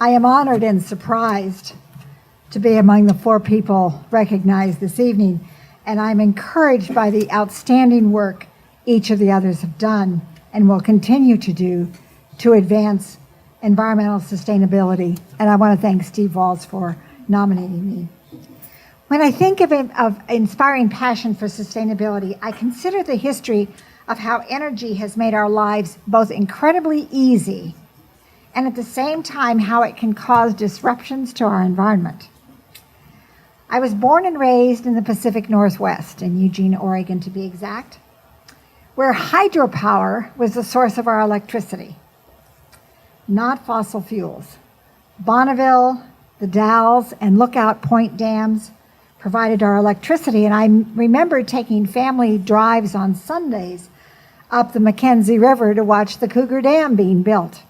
I am honored and surprised to be among the 4 people recognized this evening, and I'm encouraged by the outstanding work each of the others have done and will continue to do to advance environmental sustainability. And I want to thank Steve Walls for nominating me. When I think of inspiring passion for sustainability, I consider the history of how energy has made our lives both incredibly easy and at the same time how it can cause disruptions to our environment. I was born and raised in the Pacific Northwest, in Eugene, Oregon to be exact, where hydropower was the source of our electricity, not fossil fuels. Bonneville, the Dalles, and Lookout Point dams provided our electricity, and I remember taking family drives on Sundays up the Mackenzie River to watch the Cougar Dam being built.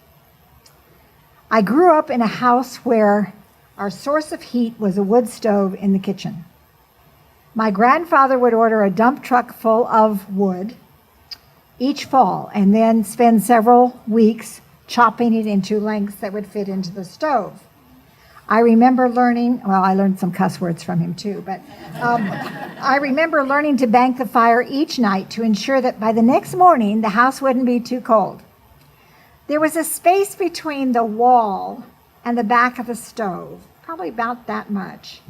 I grew up in a house where our source of heat was a wood stove in the kitchen. My grandfather would order a dump truck full of wood each fall and then spend several weeks chopping it into lengths that would fit into the stove. I remember learning, well, I learned some cuss words from him too, but I remember learning to bank the fire each night to ensure that by the next morning, the house wouldn't be too cold. There was a space between the wall and the back of the stove, probably about that much.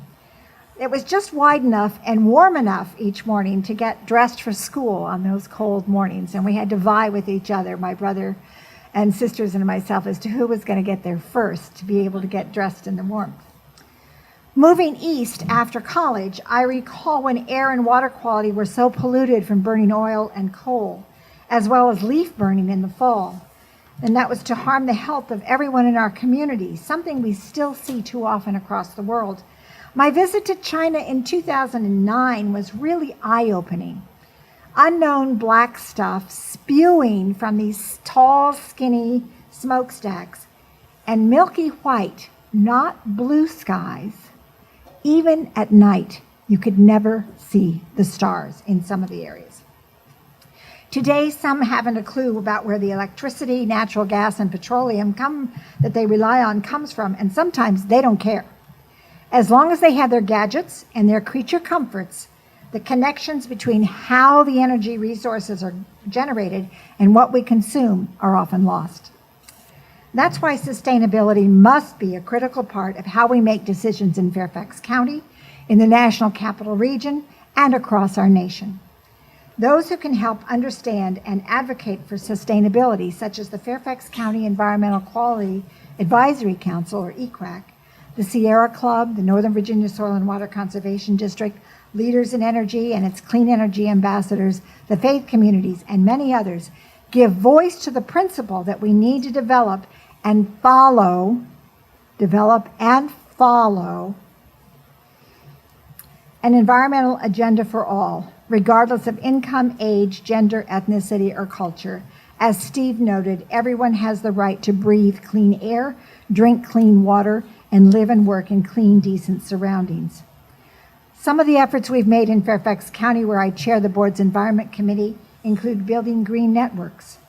It was just wide enough and warm enough each morning to get dressed for school on those cold mornings, and we had to vie with each other, my brother and sisters and myself, as to who was going to get there first to be able to get dressed in the warmth. Moving east after college, I recall when air and water quality were so polluted from burning oil and coal, as well as leaf burning in the fall, and that was to harm the health of everyone in our community, something we still see too often across the world. My visit to China in 2009 was really eye-opening. Unknown black stuff spewing from these tall, skinny smokestacks, and milky white, not blue skies. Even at night, you could never see the stars in some of the areas. Today, some haven't a clue about where the electricity, natural gas, and petroleum that they rely on comes from, and sometimes they don't care. As long as they have their gadgets and their creature comforts, the connections between how the energy resources are generated and what we consume are often lost. That's why sustainability must be a critical part of how we make decisions in Fairfax County, in the National Capital Region, and across our nation. Those who can help understand and advocate for sustainability, such as the Fairfax County Environmental Quality Advisory Council, or EQAC, the Sierra Club, the Northern Virginia Soil and Water Conservation District, Leaders in Energy and its Clean Energy Ambassadors, the faith communities, and many others, give voice to the principle that we need to develop and follow an environmental agenda for all, regardless of income, age, gender, ethnicity, or culture. As Steve noted, everyone has the right to breathe clean air, drink clean water, and live and work in clean, decent surroundings. Some of the efforts we've made in Fairfax County, where I chair the board's Environment Committee, include building green networks,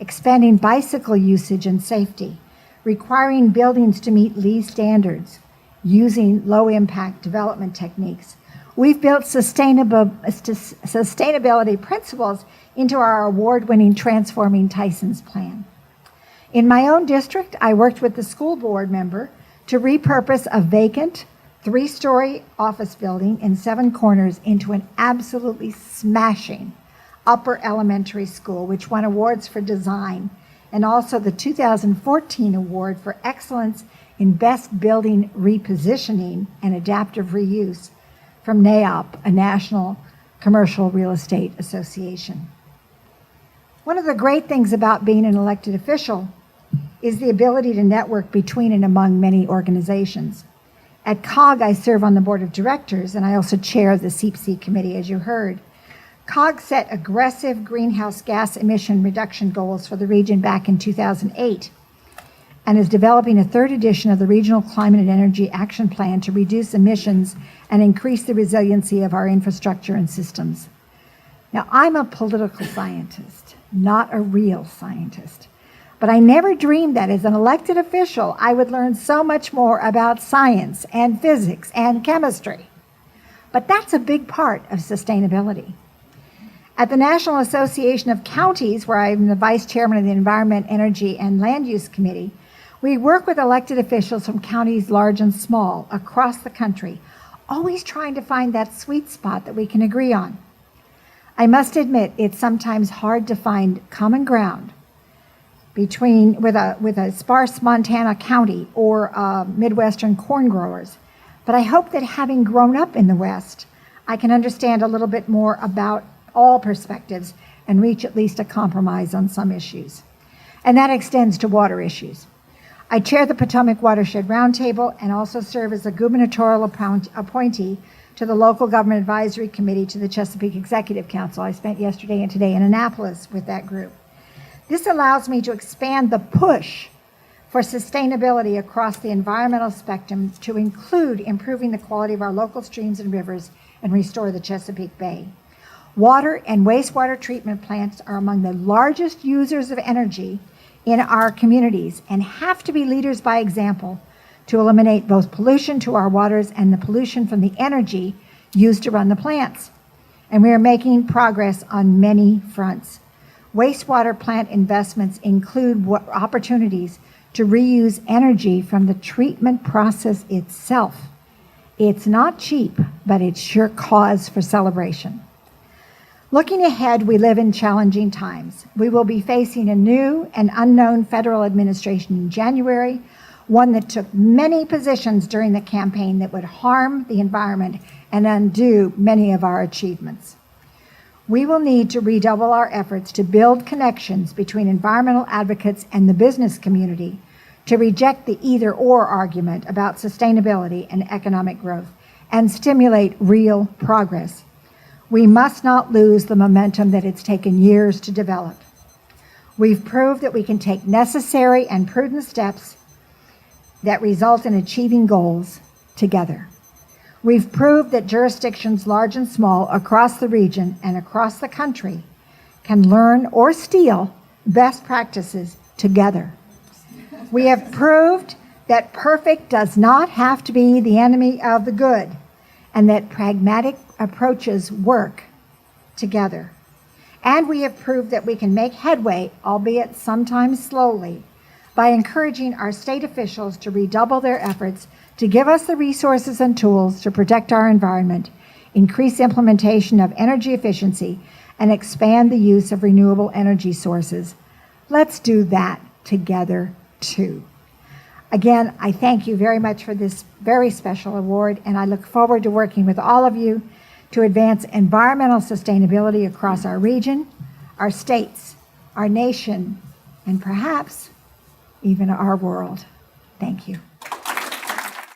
expanding bicycle usage and safety, requiring buildings to meet LEED standards, using low-impact development techniques. We've built sustainability principles into our award-winning Transforming Tysons plan. In my own district, I worked with the school board member to repurpose a vacant 3-story office building in 7 Corners into an absolutely smashing upper elementary school, which won awards for design, and also the 2014 award for excellence in best building repositioning and adaptive reuse from NAIOP, a National Commercial Real Estate Association. One of the great things about being an elected official is the ability to network between and among many organizations. At COG, I serve on the board of directors, and I also chair the CEPC committee, as you heard. COG set aggressive greenhouse gas emission reduction goals for the region back in 2008, and is developing a 3rd edition of the Regional Climate and Energy Action Plan to reduce emissions and increase the resiliency of our infrastructure and systems. Now, I'm a political scientist, not a real scientist, But I never dreamed that as an elected official, I would learn so much more about science and physics and chemistry. But that's a big part of sustainability. At the National Association of Counties, where I'm the vice chairman of the Environment, Energy, and Land Use Committee, we work with elected officials from counties large and small across the country, always trying to find that sweet spot that we can agree on. I must admit, it's sometimes hard to find common ground with a sparse Montana county or Midwestern corn growers. But I hope that having grown up in the West, I can understand a little bit more about all perspectives and reach at least a compromise on some issues. And that extends to water issues. I chair the Potomac Watershed Roundtable and also serve as a gubernatorial appointee to the Local Government Advisory Committee to the Chesapeake Executive Council. I spent yesterday and today in Annapolis with that group. This allows me to expand the push for sustainability across the environmental spectrum to include improving the quality of our local streams and rivers and restore the Chesapeake Bay. Water and wastewater treatment plants are among the largest users of energy in our communities and have to be leaders by example to eliminate both pollution to our waters and the pollution from the energy used to run the plants. And we are making progress on many fronts. Wastewater plant investments include opportunities to reuse energy from the treatment process itself. It's not cheap, but it's sure cause for celebration. Looking ahead, we live in challenging times. We will be facing a new and unknown federal administration in January, one that took many positions during the campaign that would harm the environment and undo many of our achievements. We will need to redouble our efforts to build connections between environmental advocates and the business community to reject the either-or argument about sustainability and economic growth and stimulate real progress. We must not lose the momentum that it's taken years to develop. We've proved that we can take necessary and prudent steps that result in achieving goals together. We've proved that jurisdictions large and small across the region and across the country can learn or steal best practices together. We have proved that perfect does not have to be the enemy of the good, and that pragmatic approaches work together. And we have proved that we can make headway, albeit sometimes slowly, by encouraging our state officials to redouble their efforts to give us the resources and tools to protect our environment, increase implementation of energy efficiency, and expand the use of renewable energy sources. Let's do that together too. Again, I thank you very much for this very special award, and I look forward to working with all of you to advance environmental sustainability across our region, our states, our nation, and perhaps even our world. Thank you.